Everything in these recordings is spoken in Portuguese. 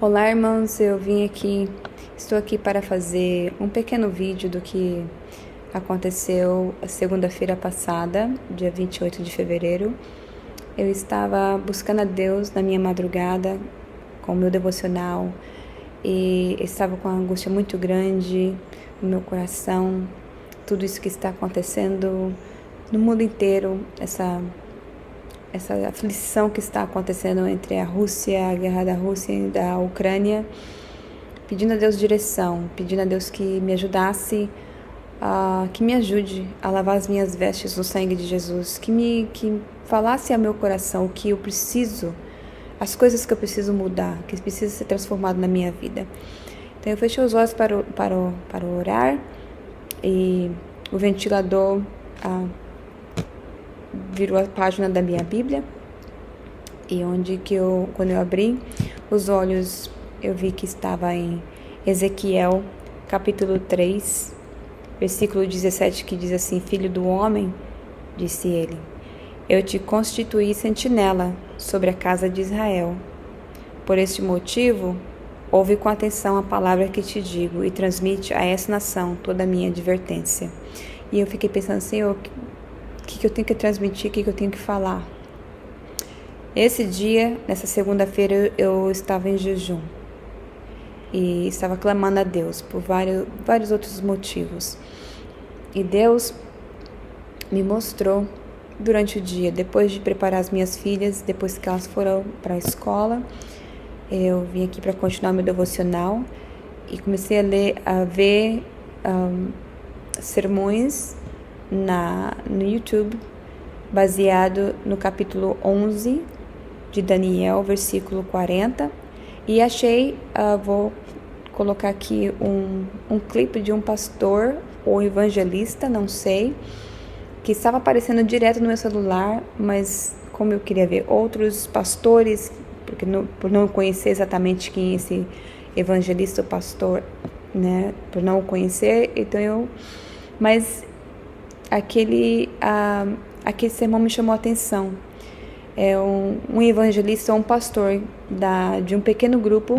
Olá, irmãos, estou aqui para fazer um pequeno vídeo do que aconteceu segunda-feira passada, dia 28 de fevereiro. Eu estava buscando a Deus na minha madrugada, com o meu devocional, e estava com uma angústia muito grande no meu coração, tudo isso que está acontecendo no mundo inteiro, essa aflição que está acontecendo entre a Rússia, a guerra da Rússia e da Ucrânia, pedindo a Deus direção, pedindo a Deus que me ajudasse, que me ajude a lavar as minhas vestes no sangue de Jesus, que falasse ao meu coração o que eu preciso, as coisas que eu preciso mudar, que precisa ser transformado na minha vida. Então eu fechei os olhos para orar, e o ventilador virou a página da minha Bíblia, e quando eu abri os olhos, eu vi que estava em Ezequiel, capítulo 3, versículo 17, que diz assim: Filho do homem, disse ele, eu te constituí sentinela sobre a casa de Israel. Por este motivo, ouve com atenção a palavra que te digo e transmite a essa nação toda a minha advertência. E eu fiquei pensando, Senhor, o que eu tenho que transmitir, o que eu tenho que falar? Esse dia, nessa segunda-feira, eu estava em jejum e estava clamando a Deus por vários outros motivos. E Deus me mostrou durante o dia, depois de preparar as minhas filhas, depois que elas foram para a escola, eu vim aqui para continuar meu devocional e comecei a ver sermões no YouTube, baseado no capítulo 11 de Daniel, versículo 40, e achei, vou colocar aqui um clipe de um pastor ou evangelista, não sei, que estava aparecendo direto no meu celular, mas como eu queria ver outros pastores, por não conhecer exatamente quem é esse evangelista ou pastor, né, por não o conhecer, mas aquele sermão me chamou a atenção. É um evangelista ou um pastor de um pequeno grupo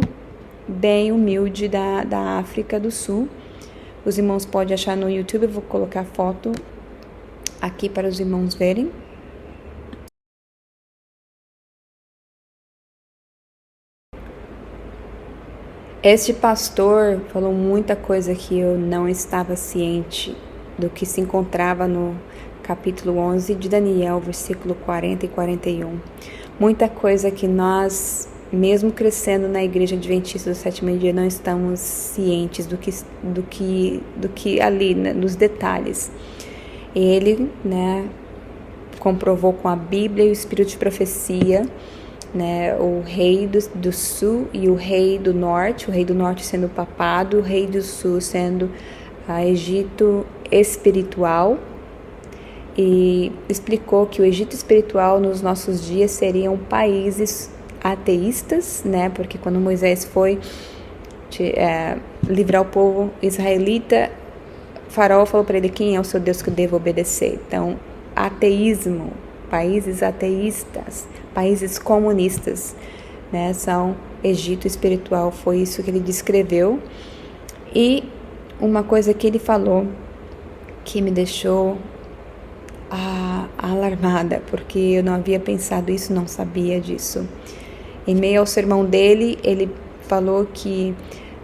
bem humilde da África do Sul. Os irmãos podem achar no YouTube, eu vou colocar a foto aqui para os irmãos verem. Este pastor falou muita coisa que eu não estava ciente do que se encontrava no capítulo 11 de Daniel, versículo 40 e 41. Muita coisa que nós, mesmo crescendo na Igreja Adventista do Sétimo Dia, não estamos cientes do que ali, né, nos detalhes. Ele, né, comprovou com a Bíblia e o Espírito de profecia, né, o rei do sul e o rei do norte sendo o papado, o rei do sul sendo Egito espiritual, e explicou que o Egito espiritual nos nossos dias seriam países ateístas, né, porque quando Moisés foi livrar o povo israelita, Faraó falou para ele: quem é o seu Deus que eu devo obedecer? Então, ateísmo, países ateístas, países comunistas, né, são Egito espiritual, foi isso que ele descreveu. E uma coisa que ele falou que me deixou alarmada, porque eu não havia pensado isso, não sabia disso. Em meio ao sermão dele, ele falou que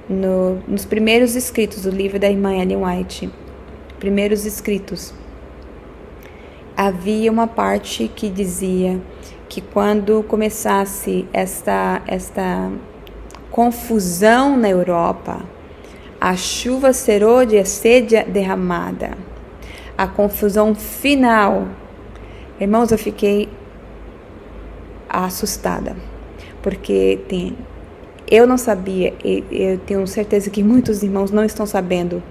nos primeiros escritos do livro da irmã Ellen White, primeiros escritos, havia uma parte que dizia que quando começasse esta confusão na Europa, a chuva será de ser derramada, a confusão final. Irmãos, eu fiquei assustada, porque eu não sabia, e eu tenho certeza que muitos irmãos não estão sabendo.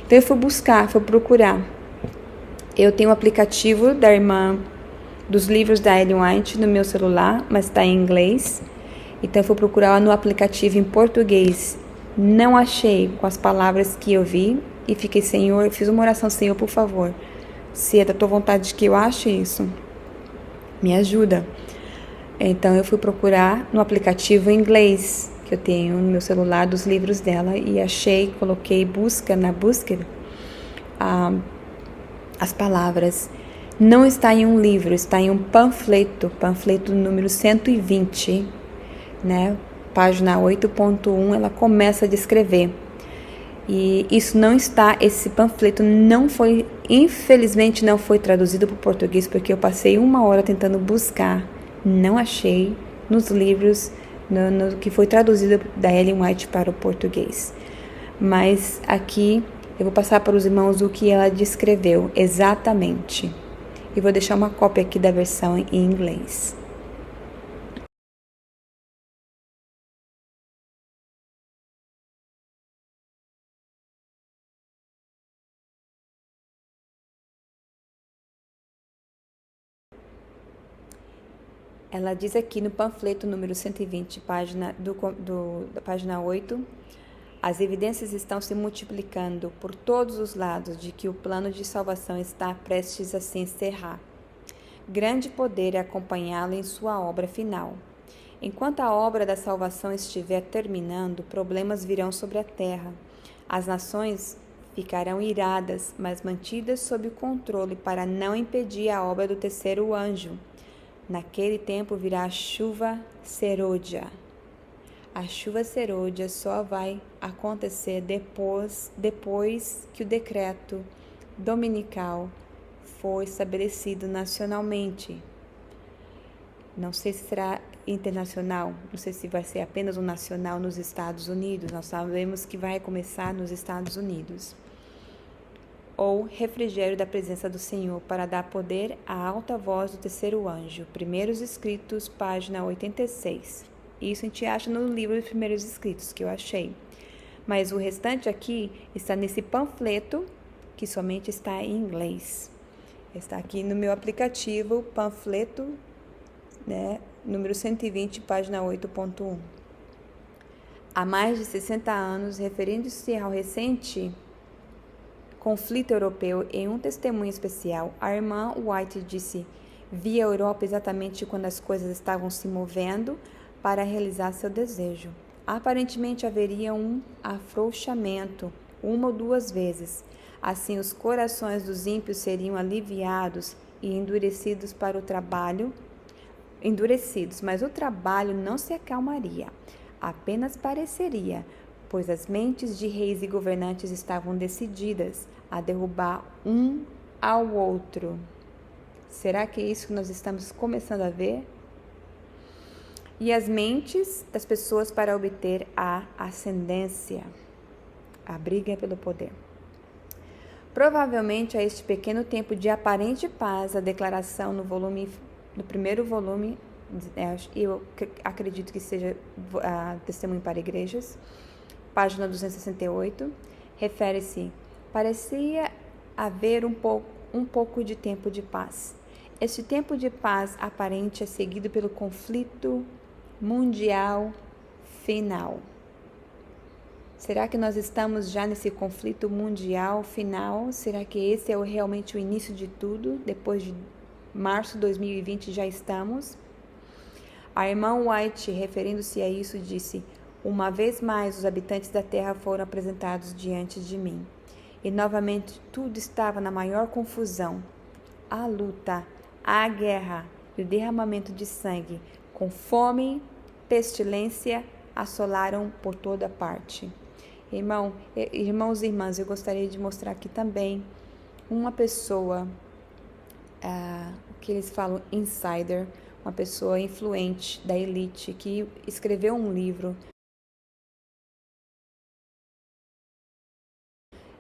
Então eu fui procurar. Eu tenho um aplicativo da irmã dos livros da Ellen White no meu celular, mas está em inglês. Então eu fui procurar no aplicativo em português. Não achei com as palavras que eu vi e fiquei: Senhor, fiz uma oração: Senhor, por favor, se é da tua vontade que eu ache isso, me ajuda. Então eu fui procurar no aplicativo em inglês que eu tenho no meu celular dos livros dela e achei, coloquei na busca, as palavras. Não está em um livro, está em um panfleto número 120, né? Página 8.1, ela começa a descrever. E isso não está, esse panfleto não foi, infelizmente não foi traduzido para o português, porque eu passei 1 hora tentando buscar, não achei nos livros no que foi traduzido da Ellen White para o português. Mas aqui eu vou passar para os irmãos o que ela descreveu exatamente. E vou deixar uma cópia aqui da versão em inglês. Ela diz aqui no panfleto número 120, da página 8, as evidências estão se multiplicando por todos os lados de que o plano de salvação está prestes a se encerrar. Grande poder é acompanhá-lo em sua obra final. Enquanto a obra da salvação estiver terminando, problemas virão sobre a terra. As nações ficarão iradas, mas mantidas sob o controle para não impedir a obra do terceiro anjo. Naquele tempo virá a chuva serôdia. A chuva serôdia só vai acontecer depois que o decreto dominical for estabelecido nacionalmente. Não sei se será internacional, não sei se vai ser apenas um nacional nos Estados Unidos. Nós sabemos que vai começar nos Estados Unidos. Ou refrigério da presença do Senhor, para dar poder à alta voz do terceiro anjo. Primeiros Escritos, página 86. Isso a gente acha no livro dos Primeiros Escritos, que eu achei. Mas o restante aqui está nesse panfleto, que somente está em inglês. Está aqui no meu aplicativo, panfleto, né, número 120, página 8.1. Há mais de 60 anos, referindo-se ao recente conflito europeu, em um testemunho especial, a irmã White disse: vi a Europa exatamente quando as coisas estavam se movendo para realizar seu desejo. Aparentemente haveria um afrouxamento, 1 ou 2 vezes. Assim, os corações dos ímpios seriam aliviados e endurecidos para o trabalho, mas o trabalho não se acalmaria, apenas pareceria, pois as mentes de reis e governantes estavam decididas a derrubar um ao outro. Será que é isso que nós estamos começando a ver? E as mentes das pessoas para obter a ascendência. A briga é pelo poder. Provavelmente a este pequeno tempo de aparente paz, a declaração no primeiro volume, eu acredito que seja Testemunho para Igrejas, página 268, refere-se: parecia haver um pouco de tempo de paz. Este tempo de paz aparente é seguido pelo conflito mundial final. Será que nós estamos já nesse conflito mundial final? Será que esse é realmente o início de tudo? Depois de março de 2020 já estamos? A irmã White, referindo-se a isso, disse: uma vez mais os habitantes da terra foram apresentados diante de mim. E novamente tudo estava na maior confusão. A luta, a guerra e o derramamento de sangue, com fome, pestilência, assolaram por toda parte. Irmãos e irmãs, eu gostaria de mostrar aqui também uma pessoa, que eles falam insider, uma pessoa influente da elite, que escreveu um livro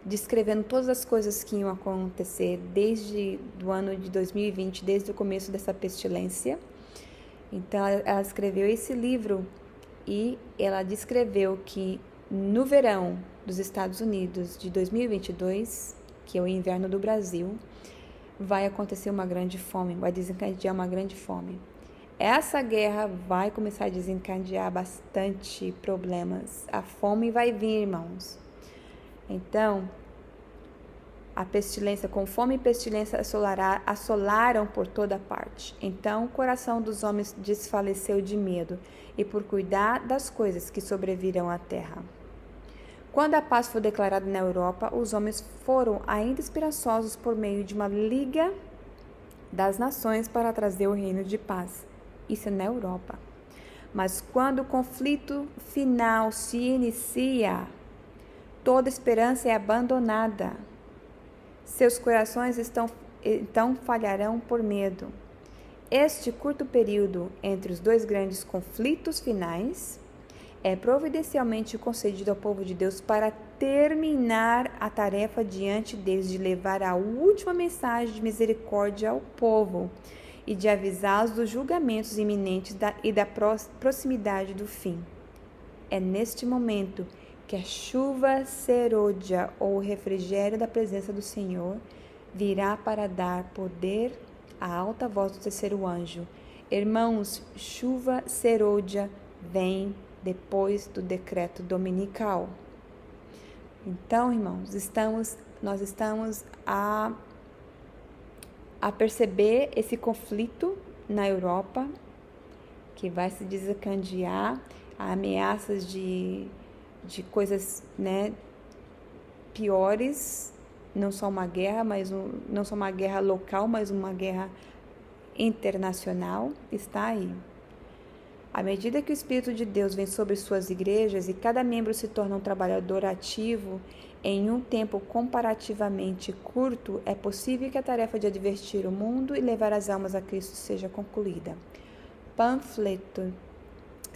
descrevendo todas as coisas que iam acontecer desde o ano de 2020, desde o começo dessa pestilência. Então, ela escreveu esse livro e ela descreveu que no verão dos Estados Unidos de 2022, que é o inverno do Brasil, vai acontecer uma grande fome, vai desencadear uma grande fome. Essa guerra vai começar a desencadear bastante problemas. A fome vai vir, irmãos. Então, A pestilência, com fome e pestilência assolaram por toda parte. Então o coração dos homens desfaleceu de medo, e por cuidar das coisas que sobrevirão à terra. Quando a paz foi declarada na Europa, os homens foram ainda esperançosos por meio de uma liga das nações para trazer o reino de paz. Isso é na Europa. Mas quando o conflito final se inicia, toda esperança é abandonada. Seus corações então falharão por medo. Este curto período entre os dois grandes conflitos finais é providencialmente concedido ao povo de Deus para terminar a tarefa diante deles de levar a última mensagem de misericórdia ao povo e de avisá-los dos julgamentos iminentes e da proximidade do fim. É neste momento que a chuva serôdia ou o refrigério da presença do Senhor virá para dar poder à alta voz do terceiro anjo. Irmãos, chuva serôdia vem depois do decreto dominical. Então, irmãos, nós estamos a perceber esse conflito na Europa, que vai se desencadear, ameaças de coisas, né, piores, não só uma guerra, não só uma guerra local, mas uma guerra internacional está aí. À medida que o Espírito de Deus vem sobre suas igrejas e cada membro se torna um trabalhador ativo em um tempo comparativamente curto, é possível que a tarefa de advertir o mundo e levar as almas a Cristo seja concluída. Panfleto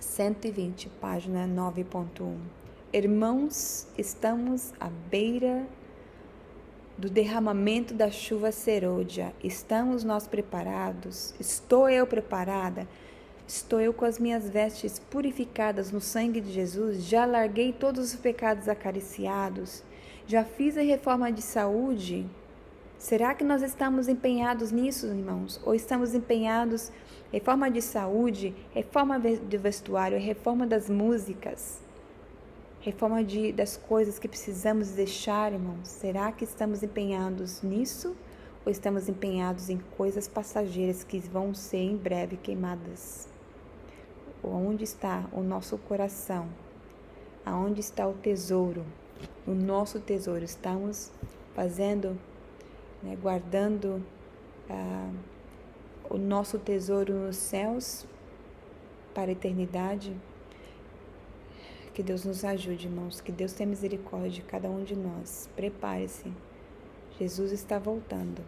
120, página 9.1. Irmãos, estamos à beira do derramamento da chuva serôdia. Estamos nós preparados? Estou eu preparada? Estou eu com as minhas vestes purificadas no sangue de Jesus? Já larguei todos os pecados acariciados? Já fiz a reforma de saúde? Será que nós estamos empenhados nisso, irmãos? Ou estamos empenhados em reforma de saúde, reforma do vestuário, reforma das músicas, reforma das coisas que precisamos deixar, irmãos? Será que estamos empenhados nisso? Ou estamos empenhados em coisas passageiras que vão ser em breve queimadas? Onde está o nosso coração? Aonde está o tesouro? O nosso tesouro. Estamos fazendo, né, guardando o nosso tesouro nos céus para a eternidade? Que Deus nos ajude, irmãos. Que Deus tenha misericórdia de cada um de nós. Prepare-se. Jesus está voltando.